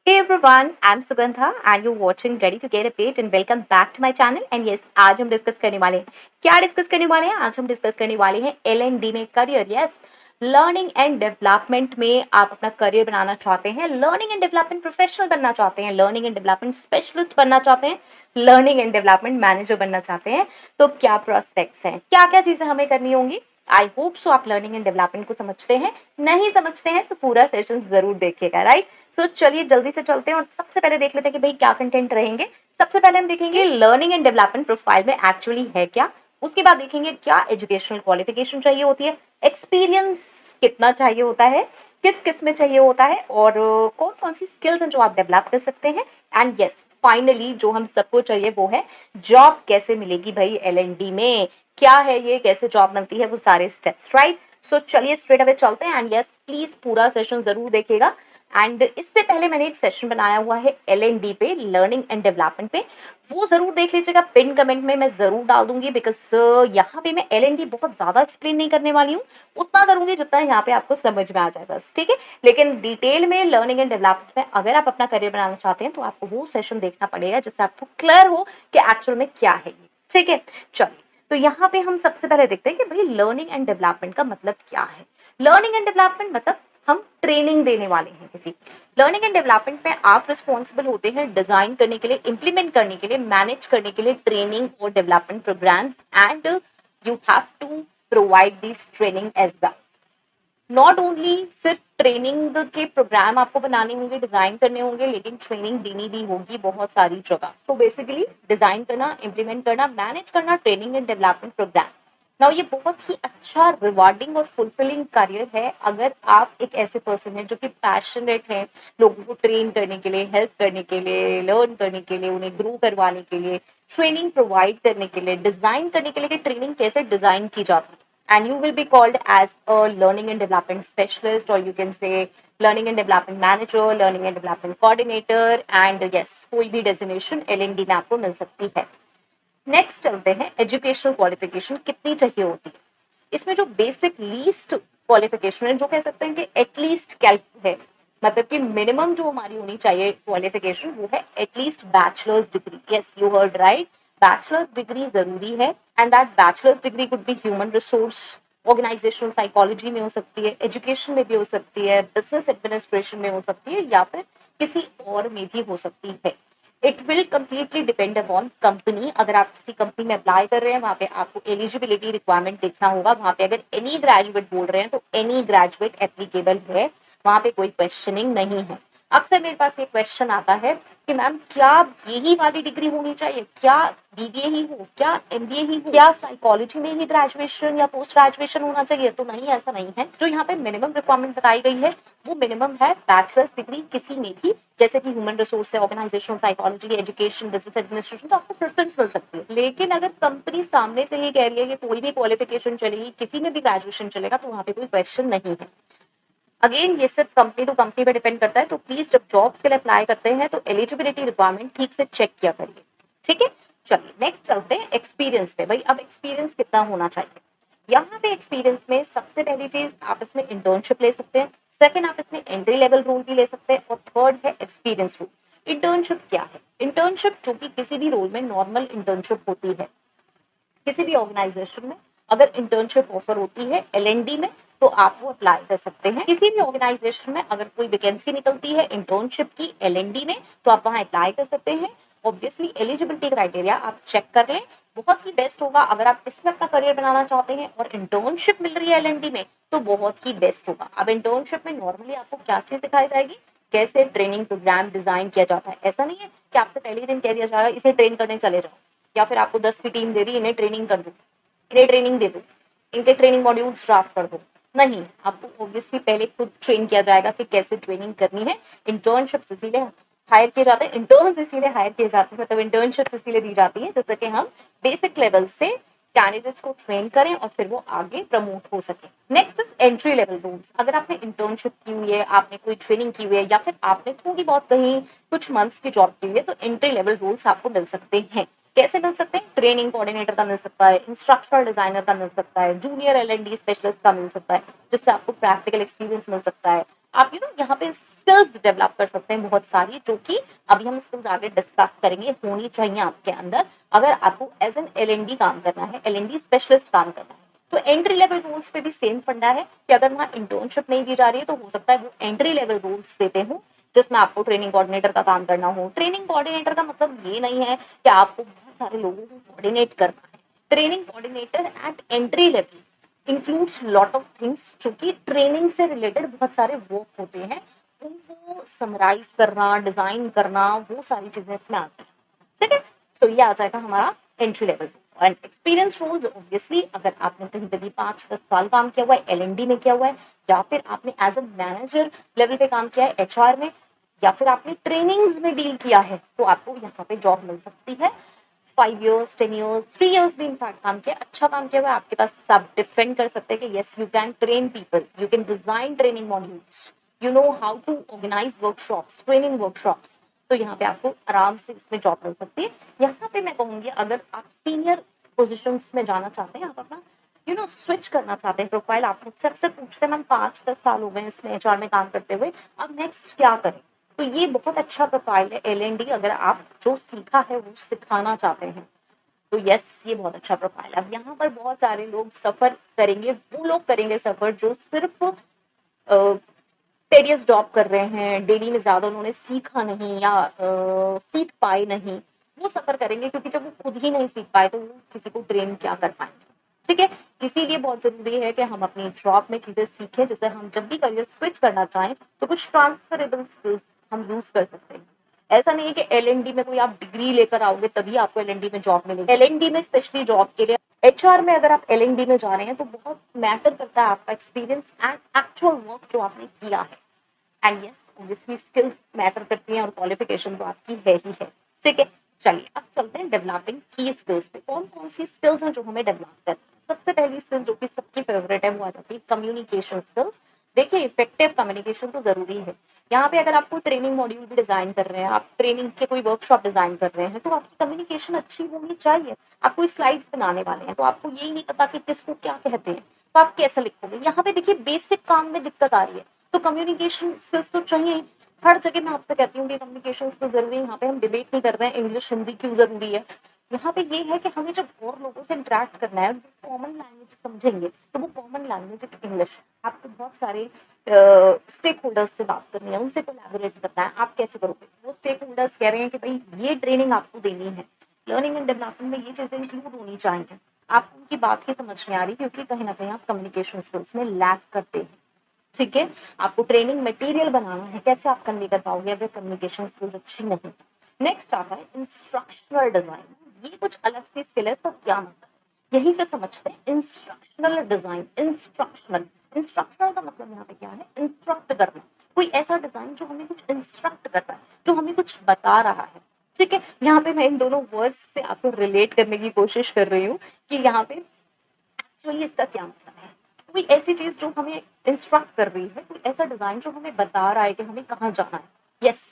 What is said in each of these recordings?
Hey everyone, I'm Sugandha and you're watching Ready to Get Update and welcome back to my channel and yes, आज हम discuss करने वाले हैं क्या discuss करने वाले हैं आज हम डिस्कस करने वाले हैं L&D में career yes learning and development में आप अपना करियर बनाना चाहते हैं लर्निंग एंड डेवलपमेंट प्रोफेशनल बनना चाहते हैं लर्निंग एंड डेवलपमेंट स्पेशलिस्ट बनना चाहते हैं लर्निंग एंड डेवलपमेंट मैनेजर बनना चाहते हैं तो क्या प्रोस्पेक्ट्स हैं क्या क्या चीजें हमें करनी होंगी आई होप सो आप लर्निंग एंड डेवलपमेंट को समझते हैं नहीं समझते हैं तो पूरा सेशन जरूर देखिएगा राइट सो चलिए जल्दी से चलते हैं और सबसे पहले देख लेते हैं कि भाई क्या कंटेंट रहेंगे सबसे पहले हम देखेंगे लर्निंग एंड डेवलपमेंट प्रोफाइल में एक्चुअली है क्या उसके बाद देखेंगे क्या एजुकेशनल क्वालिफिकेशन चाहिए होती है एक्सपीरियंस कितना चाहिए होता है किस किस में चाहिए होता है और कौन कौन सी स्किल्स हैं जो आप डेवलप कर सकते हैं एंड यस फाइनली जो हम सबको चाहिए वो है जॉब कैसे मिलेगी भाई L&D में क्या है ये कैसे जॉब मिलती है वो सारे स्टेप्स राइट सो चलिए स्ट्रेट अवे चलते हैं एंड यस प्लीज पूरा सेशन जरूर देखिएगा एंड इससे पहले मैंने एक सेशन बनाया हुआ है L&D पे लर्निंग एंड डेवलपमेंट पे वो जरूर देख लीजिएगा पिन कमेंट में मैं जरूर डाल दूंगी बिकॉज यहाँ पे मैं L&D बहुत ज्यादा एक्सप्लेन नहीं करने वाली हूँ उतना करूंगी जितना यहाँ पे आपको समझ में आ जाए बस ठीक है लेकिन डिटेल में लर्निंग एंड डेवलपमेंट में अगर आप अपना करियर बनाना चाहते हैं तो आपको वो सेशन देखना पड़ेगा जिससे आपको क्लियर हो कि एक्चुअल में क्या है ये ठीक है चलिए तो यहाँ पे हम सबसे पहले देखते हैं कि भाई लर्निंग एंड डेवलपमेंट का मतलब क्या है लर्निंग एंड डेवलपमेंट मतलब हम ट्रेनिंग देने वाले हैं किसी लर्निंग एंड डेवलपमेंट में आप रिस्पॉन्सिबल होते हैं डिजाइन करने के लिए इंप्लीमेंट करने के लिए मैनेज करने के लिए ट्रेनिंग और development programmes and you have to provide this training as well not only सिर्फ ट्रेनिंग के प्रोग्राम आपको बनाने होंगे डिजाइन करने होंगे लेकिन ट्रेनिंग देनी भी होगी बहुत सारी जगह तो बेसिकली डिजाइन करना इंप्लीमेंट करना मैनेज करना training and development program now ये बहुत ही अच्छा रिवार्डिंग और फुलफिलिंग करियर है अगर आप एक ऐसे पर्सन हैं जो कि पैशनेट हैं लोगों को ट्रेन करने के लिए हेल्प करने के लिए लर्न करने के लिए उन्हें ग्रो करवाने के लिए ट्रेनिंग प्रोवाइड करने के लिए डिजाइन करने के लिए कि ट्रेनिंग कैसे डिजाइन की जाती है and you will be called as a learning and development specialist or you can say learning and development manager learning and development coordinator and yes कोई भी डेजिग्नेशन L&D में आपको मिल सकती है नेक्स्ट चलते हैं एजुकेशनल क्वालिफिकेशन कितनी चाहिए होती है इसमें जो बेसिक लीस्ट क्वालिफिकेशन है जो कह सकते हैं कि एटलीस्ट कैल्क है मतलब कि मिनिमम जो हमारी होनी चाहिए क्वालिफिकेशन वो है at least bachelor's degree yes you heard right bachelor's degree जरूरी है and that bachelor's degree could be human resource organisational psychology में हो सकती है एजुकेशन में भी हो सकती है बिजनेस एडमिनिस्ट्रेशन में हो सकती है या फिर किसी और में भी हो सकती है it will completely depend upon company अगर आप किसी कंपनी में अप्लाई कर रहे हैं वहां पे आपको एलिजिबिलिटी रिक्वायरमेंट देखना होगा वहां पे अगर एनी ग्रेजुएट बोल रहे हैं तो एनी ग्रेजुएट एप्लीकेबल है वहां पे कोई क्वेश्चनिंग नहीं है अक्सर मेरे पास ये क्वेश्चन आता है कि मैम क्या यही वाली डिग्री होनी चाहिए क्या BBA ही हो क्या MBA ही हो क्या साइकोलॉजी में ही ग्रेजुएशन या पोस्ट ग्रेजुएशन होना चाहिए तो नहीं ऐसा नहीं है जो यहाँ पे मिनिमम रिक्वायरमेंट बताई गई है वो मिनिमम है बैचलर्स डिग्री किसी में भी जैसे कि ह्यूमन रिसोर्स है organisational psychology education business administration तो आपको प्रेफरेंस मिल सकती है लेकिन अगर कंपनी सामने से ही कह रही है कि कोई भी क्वालिफिकेशन चलेगी किसी में भी ग्रेजुएशन चलेगा तो वहाँ पे कोई क्वेश्चन नहीं है अगेन ये सिर्फ कंपनी टू कंपनी पे डिपेंड करता है तो प्लीज जब जॉब्स के लिए अप्लाई करते हैं तो एलिजिबिलिटी रिक्वायरमेंट ठीक से चेक किया करिए ठीक है चलिए नेक्स्ट चलते हैं एक्सपीरियंस पे भाई अब एक्सपीरियंस कितना होना चाहिए यहाँ पे एक्सपीरियंस में सबसे पहली चीज आप इसमें इंटर्नशिप ले सकते हैं सेकंड आप इसमें एंट्री लेवल रोल भी ले सकते हैं और थर्ड है एक्सपीरियंस रोल इंटर्नशिप क्या है इंटर्नशिप जो कि किसी भी रोल में नॉर्मल इंटर्नशिप होती है किसी भी ऑर्गेनाइजेशन में अगर इंटर्नशिप ऑफर होती है L&D में तो आप वो अप्लाई कर सकते हैं किसी भी ऑर्गेनाइजेशन में अगर कोई वैकेंसी निकलती है इंटर्नशिप की L&D में तो आप वहां अप्लाई कर सकते हैं ऑब्वियसली एलिजिबिलिटी क्राइटेरिया आप चेक कर लें बहुत ही बेस्ट होगा अगर आप इसमें अपना करियर बनाना चाहते हैं और इंटर्नशिप मिल रही है L&D में तो बहुत ही बेस्ट होगा अब इंटर्नशिप में नॉर्मली आपको क्या चीज दिखाई जाएगी कैसे ट्रेनिंग प्रोग्राम डिजाइन किया जाता है ऐसा नहीं है कि आपसे पहले ही दिन कह दिया जाएगा इसे ट्रेन करने चले जाओ या फिर आपको 10 की टीम दे दी इन्हें ट्रेनिंग कर दो इन्हें ट्रेनिंग दे दो इनके ट्रेनिंग मॉड्यूल्स ड्राफ्ट कर दो नहीं आपको ऑब्वियसली पहले खुद ट्रेन किया जाएगा कि कैसे ट्रेनिंग करनी है इंटर्नशिप इसीलिए हायर किए जाते हैं इंटर्न्स इसीलिए हायर किए जाते हैं मतलब इंटर्नशिप इसीलिए दी जाती है जैसे कि हम बेसिक लेवल से कैंडिडेट्स को ट्रेन करें और फिर वो आगे प्रमोट हो सके next is entry level rules अगर आपने इंटर्नशिप की हुई है आपने कोई ट्रेनिंग की हुई है या फिर आपने थोड़ी बहुत कहीं कुछ मंथ्स की जॉब की हुई है तो एंट्री लेवल रूल्स आपको मिल सकते हैं कैसे मिल सकते हैं ट्रेनिंग कोऑर्डिनेटर का मिल सकता है इंस्ट्रक्शनल डिजाइनर का मिल सकता है जूनियर L&D स्पेशलिस्ट का मिल सकता है जिससे आपको प्रैक्टिकल एक्सपीरियंस मिल सकता है आप यहाँ पे स्किल्स डेवलप कर सकते हैं बहुत सारी, जो कि अभी हम स्किल्स आगे डिस्कस करेंगे, होनी चाहिए आपके अंदर अगर आपको एज एन एलएनडी काम करना है, एलएनडी स्पेशलिस्ट काम करना है। तो एंट्री लेवल रोल्स पे भी सेम फंडा है कि अगर वहाँ इंटर्नशिप नहीं दी जा रही है तो हो सकता है वो एंट्री लेवल रोल्स देते हो, जिसमें आपको ट्रेनिंग कोऑर्डिनेटर का काम करना हो। ट्रेनिंग कोऑर्डिनेटर का मतलब ये नहीं है कि आपको बहुत सारे लोगों को कोऑर्डिनेट करना है। Training coordinator eight entry level includes lot of things, जो कि ट्रेनिंग से रिलेटेड बहुत सारे वर्क होते हैं, उनको समराइज करना, डिजाइन करना, वो सारी चीजें इसमें आती हैं। ठीक है, तो ये आ जाएगा हमारा entry level. And experience roles, obviously अगर आपने कहीं पे भी 5-10 साल काम किया हुआ है, एलएनडी में किया हुआ है, या फिर आपने एज अ मैनेजर लेवल पे काम किया है एचआर में, या फिर आपने ट्रेनिंग्स में डील किया है, तो आपको यहाँ पे जॉब मिल सकती है। 5 years, 10 years, 3 years भी इनफैक्ट काम किया, अच्छा काम किया हुआ है आपके पास, सब डिफेंड कर सकते हैं कि yes you can train people, you can design training modules, you know how to organise workshops, training workshops. तो यहाँ पे आपको आराम से इसमें जॉब मिल सकती है। यहाँ पे मैं कहूँगी अगर आप सीनियर पोजिशंस में जाना चाहते हैं, आप अपना स्विच करना चाहते हैं प्रोफाइल, आप मुझसे अक्सर पूछते हैं मैम 5-10 साल हो गए इसमें एचआर में काम करते हुए, अब नेक्स्ट क्या करें, तो ये बहुत अच्छा प्रोफाइल है एलएनडी, अगर आप जो सीखा है वो सिखाना चाहते हैं तो यस ये बहुत अच्छा प्रोफाइल है। अब यहाँ पर बहुत सारे लोग सफर करेंगे, वो लोग करेंगे सफर जो सिर्फ टेडियस जॉब कर रहे हैं, डेली में ज्यादा उन्होंने सीखा नहीं या सीख पाए नहीं, वो सफर करेंगे, क्योंकि जब वो खुद ही नहीं सीख पाए तो वो किसी को ट्रेन क्या कर पाएंगे। ठीक है, इसीलिए बहुत जरूरी है कि हम अपनी जॉब में चीजें सीखें, जिससे हम जब भी करियर स्विच करना चाहें तो कुछ ट्रांसफरेबल स्किल्स हम यूज कर सकते हैं। ऐसा नहीं है कि एलएनडी में कोई आप डिग्री लेकर आओगे तभी आपको एलएनडी में जॉब मिलेगी। एलएनडी में स्पेशली जॉब के लिए, एचआर में अगर आप एलएनडी में जा रहे हैं तो बहुत मैटर करता है आपका एक्सपीरियंस एंड एक्चुअल वर्क जो आपने किया है। And yes obviously skills matter करती हैं और क्वालिफिकेशन तो आपकी है ही है। ठीक है, चलिए अब चलते हैं डेवलपिंग की स्किल्स पे। कौन कौन सी स्किल्स हैं जो हमें डेवलप करनी है। सबसे पहली स्किल जो कि सबकी फेवरेट है वो आ जाती है कम्युनिकेशन स्किल्स। देखिए इफेक्टिव कम्युनिकेशन तो जरूरी है। यहाँ पे अगर आप कोई ट्रेनिंग मॉड्यूल भी डिजाइन कर रहे हैं, आप ट्रेनिंग के कोई वर्कशॉप डिजाइन कर रहे हैं, तो आपकी कम्युनिकेशन अच्छी होनी चाहिए। आप कोई स्लाइड्स बनाने वाले हैं तो आपको यही नहीं पता कि किसको क्या कहते हैं, तो आप कैसे लिखोगे। यहाँ पे देखिए बेसिक काम में दिक्कत आ रही है, तो कम्युनिकेशन स्किल्स तो चाहिए ही। हर जगह मैं आपसे कहती हूँ कि कम्युनिकेशन स्किल्स जरूरी है। यहाँ पे हम डिबेट नहीं कर रहे हैं इंग्लिश हिंदी क्यों जरूरी है। यहाँ पे ये है कि हमें जब और लोगों से इंटरेक्ट करना है, कॉमन लैंग्वेज समझेंगे, तो वो कॉमन लैंग्वेज इंग्लिश। आपको बहुत सारे स्टेक होल्डर्स से बात करनी है, उनसे कोलैबोरेट करना है, आप कैसे करोगे। वो स्टेक होल्डर्स कह रहे हैं कि भाई ये ट्रेनिंग आपको देनी है, लर्निंग एंड डेवलपमेंट में ये चीजें इंक्लूड होनी चाहिए। आपको उनकी बात ही समझ में आ रही, क्योंकि कहीं ना कहीं आप कम्युनिकेशन स्किल्स में लैक करते हैं। ठीक है, आपको ट्रेनिंग मटेरियल बनाना है, कैसे आप कन्वे कर पाओगे अगर कम्युनिकेशन स्किल्स अच्छी नहीं। नेक्स्ट आता है इंस्ट्रक्शनल डिजाइन। ये कुछ अलग सी स्किल है, सब क्या मतलब है यही से समझते हैं। इंस्ट्रक्शनल डिजाइन, इंस्ट्रक्शनल का मतलब यहाँ पे क्या है, इंस्ट्रक्ट करना। कोई ऐसा डिजाइन जो हमें कुछ इंस्ट्रक्ट कर रहा है, जो हमें कुछ बता रहा है। ठीक है, यहाँ पे मैं इन दोनों वर्ड्स से आपको रिलेट करने की कोशिश कर रही हूँ कि यहाँ पे एक्चुअली इसका क्या मतलब है। कोई ऐसी चीज जो हमें इंस्ट्रक्ट कर रही है, कोई ऐसा डिजाइन जो हमें बता रहा है कि हमें कहाँ जाना है। यस,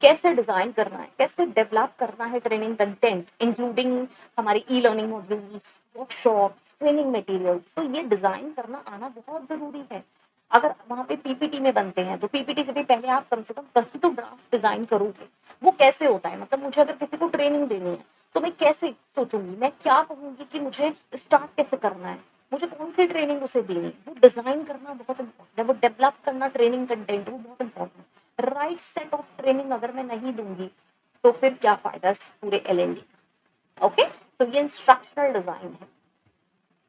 कैसे डिजाइन करना है, कैसे डेवलप करना है ट्रेनिंग कंटेंट, इंक्लूडिंग हमारी e learning modules, workshops, training materials. तो ये डिजाइन करना आना बहुत जरूरी है। अगर वहां पे पीपीटी में बनते हैं तो पीपीटी से भी पहले आप कम से कम कहीं तो ड्राफ्ट डिजाइन करोगे। वो कैसे होता है, मतलब मुझे अगर किसी को ट्रेनिंग देनी है तो मैं कैसे सोचूंगी, मैं क्या कहूंगी कि मुझे स्टार्ट कैसे करना है, मुझे कौन सी ट्रेनिंग उसे देनी है। वो डिजाइन करना बहुत इंपॉर्टेंट है, वो डेवलप करना ट्रेनिंग कंटेंट वो बहुत इंपॉर्टेंट है। राइट सेट ऑफ ट्रेनिंग अगर मैं नहीं दूंगी तो फिर क्या फायदा इस पूरे एलएनडी का। ओके, तो ये इंस्ट्रक्शनल डिजाइन है।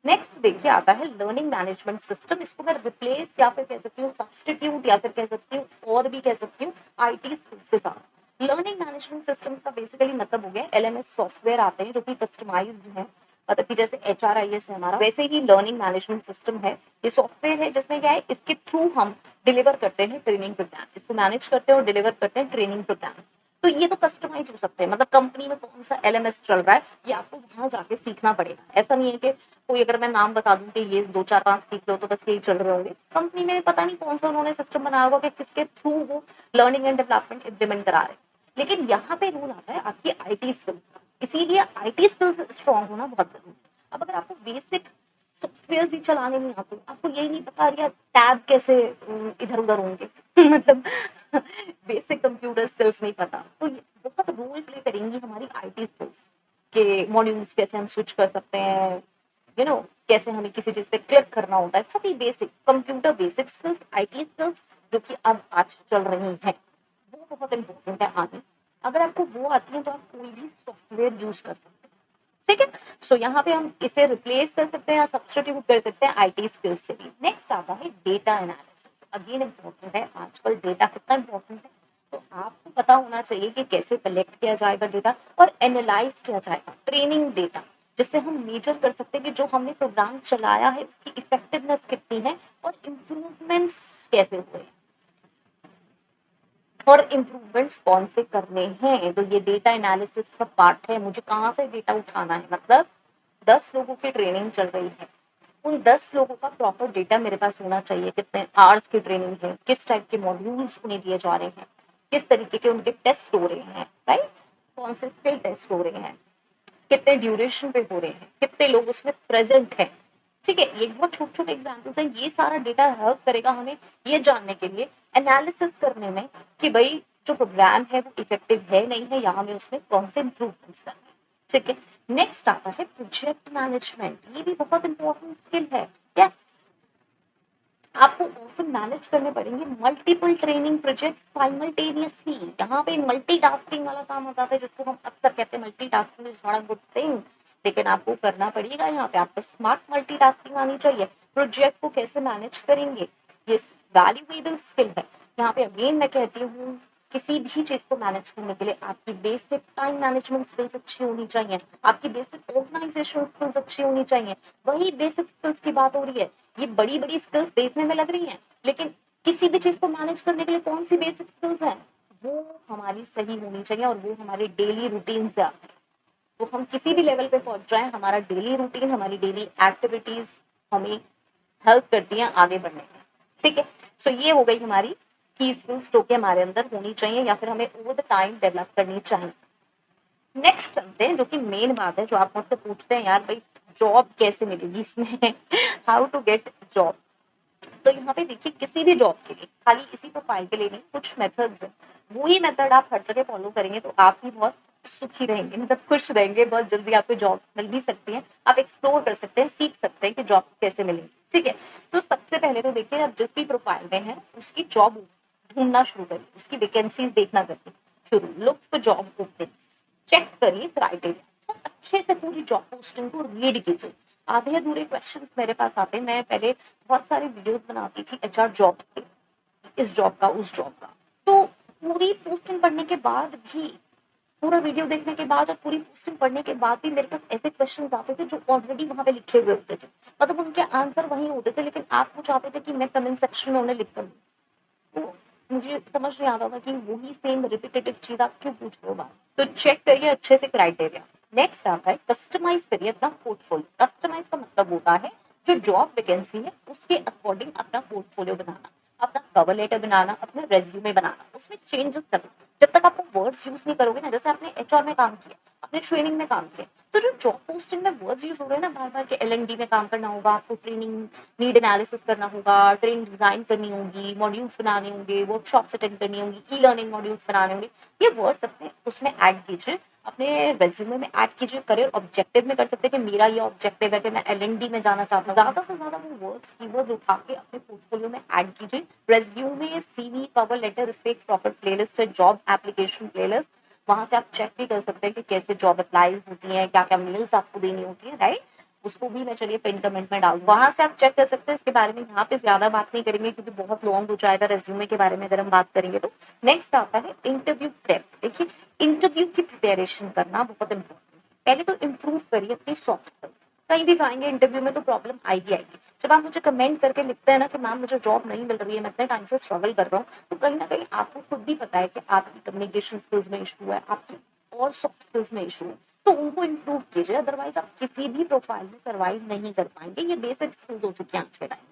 नेक्स्ट देखिए आता है लर्निंग मैनेजमेंट सिस्टम। इसको मैं रिप्लेस या फिर कह सकती हूँ सब्सटीट्यूट या फिर कह सकती हूँ और भी कह सकती हूँ आईटी स्किल्स के साथ। लर्निंग मैनेजमेंट सिस्टम का बेसिकली मतलब हो गया एलएमएस सॉफ्टवेयर आते हैं जो कि कस्टमाइज्ड है, मतलब कि जैसे एचआरआईएस है हमारा, वैसे ही लर्निंग मैनेजमेंट सिस्टम है। ये सॉफ्टवेयर है जिसमें क्या है, इसके थ्रू हम डिलीवर करते हैं ट्रेनिंग प्रोग्राम, इसको मैनेज करते हैं और डिलीवर करते हैं ट्रेनिंग प्रोग्राम्स। तो ये तो कस्टमाइज हो सकते हैं, मतलब कंपनी में कौन सा एलएमएस चल रहा है ये आपको वहां जाके सीखना पड़ेगा। ऐसा नहीं है कि कोई अगर मैं नाम बता दूं कि ये 2 4 5 सीख लो तो बस यही चल रहे होंगे। कंपनी में पता नहीं कौन सा उन्होंने सिस्टम बनाया होगा कि किसके थ्रू वो लर्निंग एंड डेवलपमेंट इम्प्लीमेंट करा रहे हैं। लेकिन यहाँ पे रूल आता है आपकी आईटी स्किल्स का, इसीलिए आईटी स्किल्स स्ट्रांग होना बहुत जरूरी है। अब अगर आपको बेसिक सॉफ्टवेयर ही चलाने नहीं आते, आपको यही नहीं पता यार टैब कैसे इधर उधर होंगे, मतलब बेसिक कंप्यूटर स्किल्स नहीं पता, तो ये बहुत रोल प्ले करेंगी हमारी आईटी स्किल्स के मॉड्यूल्स कैसे हम स्विच कर सकते हैं, कैसे हमें किसी चीज पे क्लिक करना होता है, बहुत ही basic computer basic skills, IT skills जो कि अब आज चल रही हैं, वो बहुत इंपॉर्टेंट है आगे। अगर आपको वो आती है तो आप कोई भी सॉफ्टवेयर यूज कर सकते हैं, ठीक है। सो यहाँ पे हम इसे रिप्लेस कर सकते हैं या सब्स्टिट्यूट कर सकते हैं आईटी स्किल्स से भी। नेक्स्ट आता है डेटा एनालिसिस, अगेन इम्पोर्टेंट है, आजकल डेटा कितना इम्पोर्टेंट है, तो आपको पता होना चाहिए कि कैसे कलेक्ट किया जाएगा डेटा और एनालाइज किया जाएगा, ट्रेनिंग डेटा, जिससे हम मेजर कर सकते हैं कि जो हमने प्रोग्राम चलाया है उसकी इफेक्टिवनेस कितनी है और इम्प्रूवमेंट्स कैसे हुए और इम्प्रूवमेंट्स कौन से करने हैं। तो ये डेटा एनालिसिस का पार्ट है, मुझे कहाँ से डेटा उठाना है, मतलब 10 लोगों की ट्रेनिंग चल रही है, उन 10 लोगों का प्रॉपर डेटा मेरे पास होना चाहिए, कितने आवर्स की ट्रेनिंग है, किस टाइप के मॉड्यूल्स उन्हें दिए जा रहे हैं, किस तरीके के उनके टेस्ट हो रहे हैं, राइट, कौन से स्किल टेस्ट हो रहे हैं, कितने ड्यूरेशन पे हो रहे हैं, कितने लोग उसमें प्रेजेंट हैं, ठीक है। ये बहुत छोटे छोटे एग्जाम्पल्स हैं, ये सारा डेटा हेल्प करेगा हमें ये जानने के लिए, एनालिसिस करने में कि भाई जो प्रोग्राम है वो इफेक्टिव है नहीं है, या हमें उसमें कौन से इम्प्रूवमेंट्स करने हैं, ठीक है। नेक्स्ट आता है प्रोजेक्ट मैनेजमेंट, ये भी बहुत इंपॉर्टेंट स्किल है। यस, आपको ऑफन मैनेज करने पड़ेंगे मल्टीपल ट्रेनिंग प्रोजेक्ट साइमल्टेनियसली, यहाँ पे मल्टीटास्किंग वाला काम हो जाता है, जिसको हम अक्सर कहते हैं multitasking is not a good thing, लेकिन आपको करना पड़ेगा, यहाँ पे आपको स्मार्ट मल्टीटास्किंग आनी चाहिए। प्रोजेक्ट को कैसे मैनेज करेंगे, ये वैल्यूएबल स्किल है। यहाँ पे अगेन मैं कहती हूँ, किसी भी चीज को मैनेज करने के लिए आपकी बेसिक टाइम मैनेजमेंट स्किल्स अच्छी होनी चाहिए, आपकी बेसिक ऑर्गेनाइजेशन स्किल्स अच्छी होनी चाहिए। वही बेसिक स्किल्स की बात हो रही है, ये बड़ी बड़ी स्किल्स देखने में लग रही हैं, लेकिन किसी भी चीज को मैनेज करने के लिए कौन सी बेसिक स्किल्स हैं, वो हमारी सही होनी चाहिए और वो हमारी डेली रूटीन से आती है। तो हम किसी भी लेवल पे पहुंच जाए, हमारा डेली रूटीन, हमारी डेली एक्टिविटीज हमें हेल्प करती हैं आगे बढ़ने में, ठीक है। सो ये हो गई हमारी की स्किल्स जो कि हमारे अंदर होनी चाहिए या फिर हमें ओवर द टाइम डेवलप करनी चाहिए। नेक्स्ट चलते हैं, जो कि मेन बात है, जो आप मुझसे पूछते हैं यार भाई जॉब कैसे मिलेगी इसमें, हाउ टू गेट जॉब। तो यहाँ पे देखिए, किसी भी जॉब के लिए, खाली इसी प्रोफाइल के लिए नहीं, कुछ मेथड्स हैं, वही मेथड आप हर जगह फॉलो करेंगे तो आप भी बहुत सुखी रहेंगे, मतलब खुश रहेंगे, बहुत जल्दी आपको जॉब मिल भी सकती है, आप एक्सप्लोर कर सकते हैं, सीख सकते हैं कि जॉब कैसे मिलेंगी, ठीक है। तो सबसे पहले तो देखिए, आप जिस भी प्रोफाइल में है उसकी जॉब ढूंढना शुरू करिए, उसकी वैकेंसीज देखना करिए शुरू, look for job openings, check करिए क्राइटेरिया, तो अच्छे से पूरी जॉब पोस्टिंग को रीड कीजिए। आधे अधूरे क्वेश्चंस मेरे पास आते हैं, मैं पहले बहुत सारे वीडियोस बनाती थी एचआर जॉब्स के, इस जॉब का उस जॉब का, तो पूरी पोस्टिंग पढ़ने के बाद भी, पूरा वीडियो देखने के बाद और पूरी पोस्टिंग पढ़ने के बाद भी मेरे पास ऐसे क्वेश्चंस आते थे जो ऑलरेडी वहां पे लिखे हुए होते थे, मतलब उनके आंसर वही होते थे, लेकिन आप वो चाहते थे कि मैं कमेंट सेक्शन में उन्हें लिख कर दूं, तो मुझे समझ नहीं आता था कि वही सेम रिपीटेटिव चीज आप क्यों पूछ रहे हो बार। तो चेक करिए अच्छे से क्राइटेरिया। नेक्स्ट आता है कस्टमाइज करिए अपना पोर्टफोलियो। कस्टमाइज का मतलब होता है जो जॉब वैकेंसी है उसके अकॉर्डिंग अपना पोर्टफोलियो बनाना, अपना कवर लेटर बनाना, अपना रेज्यूमे बनाना, उसमें चेंजेस करना। जब तक आप वो वर्ड्स यूज नहीं करोगे ना, जैसे आपने एचआर में काम किया, अपने ट्रेनिंग में काम किया, तो जो जॉब पोस्टिंग में वर्ड्स यूज हो रहे हैं ना बार बार, के एलएनडी में काम करना होगा आपको, ट्रेनिंग नीड एनालिसिस करना होगा, ट्रेनिंग डिजाइन करनी होगी, मॉड्यूल्स बनाने होंगे, वर्कशॉप्स अटेंड करनी होंगी, ई लर्निंग मॉड्यूल्स बनाने होंगे, ये वर्ड्स अपने उसमें ऐड कीजिए, अपने रेज्यूमे में ऐड कीजिए। करियर ऑब्जेक्टिव में कर सकते हैं कि मेरा ये ऑब्जेक्टिव है कि मैं एलएनडी में जाना चाहता हूँ, ज्यादा से ज्यादा वो वर्ड्स कीवर्ड्स उठा के अपने पोर्टफोलियो में ऐड कीजिए। रेज्यूमे, सीवी, कवर लेटर, इस पे एक प्रॉपर प्लेलिस्ट है, जॉब एप्लीकेशन प्लेलिस्ट, वहां से आप चेक भी कर सकते हैं कि कैसे जॉब अप्लाई होती है, क्या क्या मेल्स आपको देनी होती है, राइट। उसको भी मैं चलिए पिन कमेंट में डाल, वहां से आप चेक कर सकते हैं। इसके बारे में यहाँ पे ज्यादा बात नहीं करेंगे क्योंकि बहुत लॉन्ग हो जाएगा रेज्यूमे के बारे में अगर हम बात करेंगे तो। नेक्स्ट आता है इंटरव्यू प्रेप। देखिए, इंटरव्यू की प्रिपेरेशन करना बहुत इंपॉर्टेंट है। पहले तो इम्प्रूव करिए अपनी सॉफ्ट स्किल्स। कहीं भी जाएंगे इंटरव्यू में तो प्रॉब्लम आएगी आएगी। जब आप मुझे कमेंट करके लिखते हैं ना कि मैम मुझे जॉब नहीं मिल रही है, मैं इतने टाइम से स्ट्रगल कर रहा हूँ, तो कहीं ना कहीं आपको खुद भी पता है कि आपकी कम्युनिकेशन स्किल्स में इशू है, आपकी और सॉफ्ट स्किल्स में इशू है, तो उनको इम्प्रूव कीजिए, अदरवाइज आप किसी भी प्रोफाइल में सर्वाइव नहीं कर पाएंगे। ये बेसिक स्किल्स हो चुकी हैं आज के टाइम,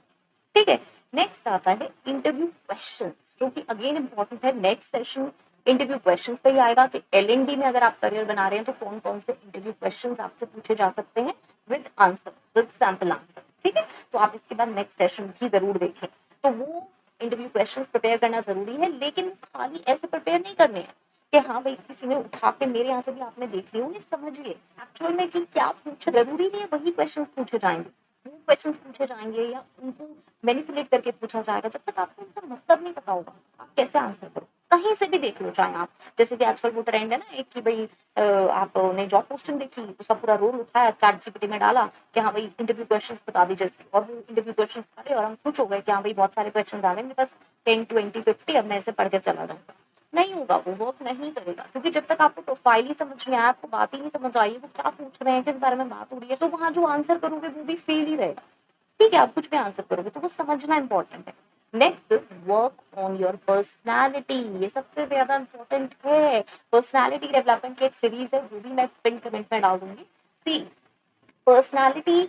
ठीक है। नेक्स्ट आता है इंटरव्यू क्वेश्चंस, जो कि अगेन इंपॉर्टेंट है। नेक्स्ट सेशन इंटरव्यू क्वेश्चंस पे ही आएगा कि एलएनडी में अगर आप करियर बना रहे हैं तो कौन कौन से इंटरव्यू क्वेश्चंस आपसे पूछे जा सकते हैं with answer, with sample answer, ठीक है। तो आप इसके बाद नेक्स्ट सेशन भी जरूर देखें। तो वो इंटरव्यू क्वेश्चंस प्रिपेयर करना ज़रूरी है, लेकिन खाली ऐसे प्रिपेयर नहीं करने हैं कि हाँ भाई किसी ने उठा के मेरे यहाँ से भी आपने देख लिया। उन्हें समझिए एक्चुअल में कि क्या पूछा, ज़रूरी नहीं है वही क्वेश्चंस पूछे जाएँगे। वो क्वेश्चंस पूछे जाएँगे या उनको मैनिपुलेट करके पूछा जाएगा, जब तक आपको उनका मतलब नहीं पता होगा, आप कैसे आंसर करो? कहीं से भी देख लो चाहे आप। जैसे कि आजकल वो ट्रेंड है ना एक कि भई आपने जॉब पोस्टिंग देखी, उसका पूरा रोल उठाया, चैटजीपीटी में डाला कि हाँ भाई इंटरव्यू क्वेश्चंस बता दीजिए इसके, और वो इंटरव्यू क्वेश्चंस पढ़े और हम खुश हो गए कि हाँ भाई बहुत सारे क्वेश्चंस आ गए मेरे पास 10, 20, 50, अब मैं इसे पढ़ के चला जाऊँगा। नहीं होगा, वो वर्क नहीं करेगा, क्योंकि जब तक आपको प्रोफाइल ही समझ में आए, आपको बात ही नहीं समझ आई है, वो क्या पूछ रहे हैं, किस बारे में बात हो रही है, तो वहाँ जो आंसर करोगे वो भी फेल ही रहेगा। ठीक है, आप कुछ भी आंसर करोगे तो वो समझना इंपॉर्टेंट है। Next is work on your personality. ये सबसे ज्यादा इंपॉर्टेंट है। पर्सनैलिटी डेवलपमेंट की एक सीरीज है, वो भी मैं पिन कमेंट में डाल दूंगी। सी, पर्सनैलिटी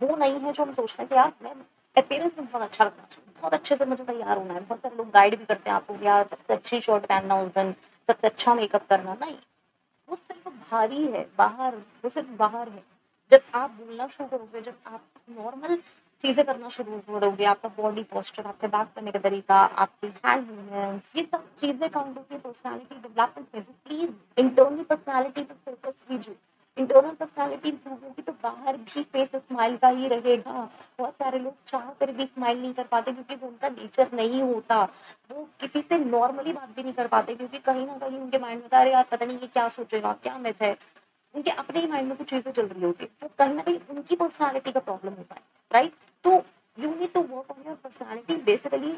वो नहीं है जो हम सोचते हैं कि यार मैं अपीयरेंस में बहुत अच्छा लगना चाहिए, बहुत अच्छे से मुझे तैयार होना है, बहुत सारे लोग गाइड भी करते हैं आपको यार सबसे अच्छी शर्ट पहनना उस दिन, सबसे अच्छा मेकअप करना। नहीं, वो सिर्फ बाहरी है, बाहर, वो सिर्फ बाहर है। जब आप बोलना शुरू करोगे, जब आप नॉर्मल चीजें करना शुरू करोगे, आपका बॉडी पोस्चर, आपके बात करने का तरीका, आपके हैंड मूवमेंट्स, ये सब चीजें काउंट होती है पर्सनालिटी डेवलपमेंट में। तो प्लीज इंटरनल पर्सनालिटी पे फोकस कीजिए। इंटरनल पर्सनालिटी इंप्रूव होगी तो बाहर भी फेस स्माइल का ही रहेगा। बहुत सारे लोग चाह कर भी स्माइल नहीं कर पाते क्योंकि वो उनका नेचर नहीं होता। वो किसी से नॉर्मली बात भी नहीं कर पाते क्योंकि कहीं ना कहीं उनके माइंड में अरे यार पता नहीं ये क्या सोचेगा, क्या मिथ है, उनके अपने ही माइंड में कुछ चीजें चल रही होती है। वो कहीं ना कहीं उनकी पर्सनालिटी का प्रॉब्लम होता है, राइट? तो you need to work on your personality, basically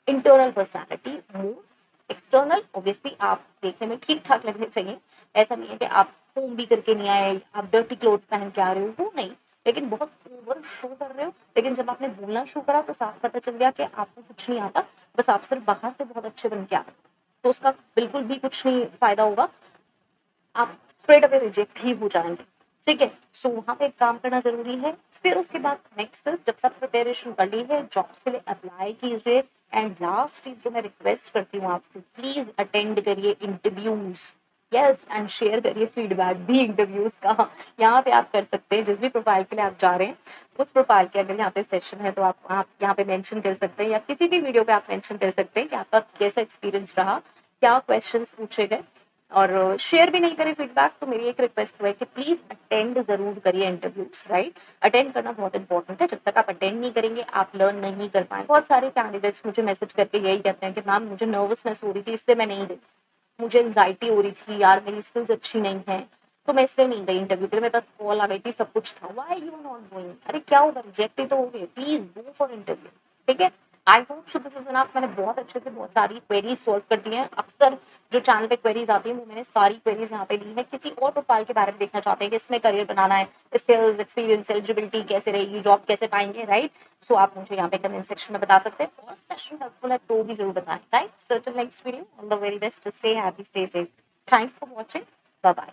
internal personality more. External obviously आप देखने में ठीक ठाक लगने चाहिए, ऐसा नहीं है कि आप होम भी करके नहीं आए, आप डर्टी क्लोथ्स पहन के आ रहे हो, वो नहीं, लेकिन बहुत ओवर शो कर रहे हो। लेकिन जब आपने बोलना शुरू करा तो साफ पता चल गया कि आपको कुछ नहीं आता, बस आप सिर्फ बाहर से बहुत अच्छे बन के आ रहे हो, तो उसका बिल्कुल भी कुछ नहीं फायदा होगा, आप स्ट्रेट अवे रिजेक्ट ही हो जाएंगे। ठीक है, सो वहां पे एक काम करना जरूरी है। फिर उसके बाद नेक्स्ट, जब सब प्रिपरेशन कर ली है, जॉब्स के लिए अप्लाई कीजिए। एंड लास्ट चीज जो मैं रिक्वेस्ट करती हूँ आपसे, प्लीज अटेंड करिए इंटरव्यूज। यस, एंड शेयर करिए फीडबैक भी इंटरव्यूज का। यहाँ पे आप कर सकते हैं, जिस भी प्रोफाइल के लिए आप जा रहे हैं उस प्रोफाइल के अगर यहाँ पे सेशन है तो आप यहाँ पे मेंशन कर सकते हैं, या किसी भी वीडियो पे आप मेंशन कर सकते हैं कि आपका कैसा एक्सपीरियंस रहा, क्या क्वेश्चंस पूछे गए। और शेयर भी नहीं करें फीडबैक तो मेरी एक रिक्वेस्ट है कि प्लीज अटेंड जरूर करिए इंटरव्यूज, राइट? अटेंड करना बहुत इंपॉर्टेंट है, जब तक आप अटेंड नहीं करेंगे आप लर्न नहीं कर पाएंगे। बहुत सारे कैंडिडेट्स मुझे मैसेज करके यही कहते हैं कि मैम मुझे नर्वसनेस हो रही थी इसलिए मैं नहीं गई, मुझे एंजाइटी हो रही थी यार, मेरी स्किल्स अच्छी नहीं है तो मैं इसलिए नहीं गई इंटरव्यू के लिए, मेरे पास कॉल आ गई थी, सब कुछ था, why you are not going? अरे क्या होगा, रिजेक्ट ही तो हो गए, प्लीज गो फॉर इंटरव्यू। ठीक है, I hope so this is enough. मैंने बहुत अच्छे से बहुत सारी क्वेरीज सॉल्व कर दी हैं। अक्सर जो चैनल पे क्वेरीज आती है वो मैंने सारी क्वेरीज यहाँ पे ली है। किसी और प्रोफाइल के बारे में देखना चाहते हैं कि इसमें करियर बनाना है, स्किल्स, एक्सपीरियंस, एलिजिबिलिटी कैसे रहेगी, जॉब कैसे पाएंगे, राइट? सो आप मुझे यहाँ पे कमेंट सेक्शन में बता सकते हैं, और सेशन हेल्पफुल है तो भी जरूर बताएं, right? So till next video, all the very best, stay happy, stay safe, thanks for watching, bye bye.